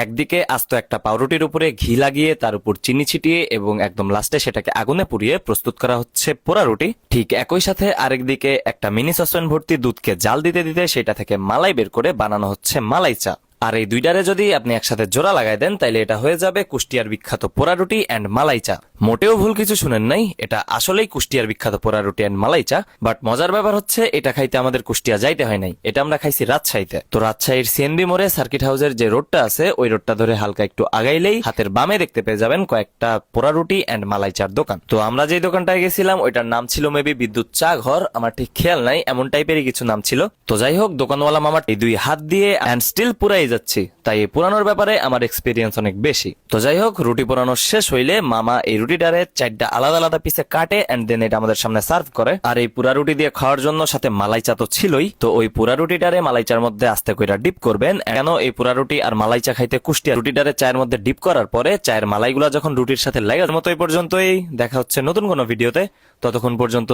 একদিকে আস্ত একটা পাউরুটির উপরে ঘি লাগিয়ে তার উপর চিনি ছিটিয়ে এবং একদম লাস্টে সেটাকে আগুনে পুড়িয়ে প্রস্তুত করা হচ্ছে পোড়া রুটি। ঠিক একই সাথে আরেকদিকে একটা মিনি সসপ্যান ভর্তি দুধকে জাল দিতে দিতে সেটা থেকে মালাই বের করে বানানো হচ্ছে মালাই চা। আর এই দুইটারে যদি আপনি একসাথে জোড়া লাগাই দেন তাইলে এটা হয়ে যাবে কুষ্টিয়ার বিখ্যাত পোড়া রুটি অ্যান্ড মালাই চা। মোটেও ভুল কিছু শুনেন নাই, এটা আসলেই কুষ্টিয়ার বিখ্যাত পোড়া রুটি অ্যান্ড মালাই চা। বাট মজার ব্যাপার হচ্ছে এটা খাইতে আমাদের কুষ্টিয়া যাইতে হয় নাই, এটা আমরা খাইছি রাজশাহীতে। তো রাজশাহীর সিএনবি মোড়ে সার্কিট হাউসের যে রোডটা আছে ওই রোডটা ধরে হালকা একটু আগাইলেই হাতের বামে দেখতে পেয়ে যাবেন কয়েকটা পোড়া রুটি অ্যান্ড মালাই চার দোকান। তো আমরা যে দোকানটায় গেছিলাম ওইটার নাম ছিল মেবি বিদ্যুৎ চা ঘর, আমার ঠিক খেয়াল নাই, এমন টাইপেরই কিছু নাম ছিল। তো যাই হোক, দোকানওয়ালা মামার এই দুই হাত দিয়ে অ্যান্ড স্টিল পুরাই যাচ্ছি, তাই এই পুরানোর ব্যাপারে আমার এক্সপিরিয়েন্স অনেক বেশি। তো যাই হোক, রুটি পুরানো শেষ হইলে মামা এই রুটিটারে চারটা আলাদা আলাদা পিসে কাটে এন্ড দেন এটা আমাদের সামনে সার্ভ করে। আর এই পুরা রুটি দিয়ে খাওয়ার জন্য সাথে মালাই চা তো ছিলই, তো ওই পুরা রুটিটারে মালাই চার মধ্যে আস্তে কইরা ডিপ করবেন। কেন এই পুরা রুটি আর মালাই চা খাইতে কুষ্টিয়া রুটিটারে চায়ের মধ্যে ডিপ করার পরে চায়ের মালাইগুলা যখন রুটির সাথে লাগার মতো। এই পর্যন্তই, দেখা হচ্ছে নতুন কোনো ভিডিওতে, ততক্ষণ পর্যন্ত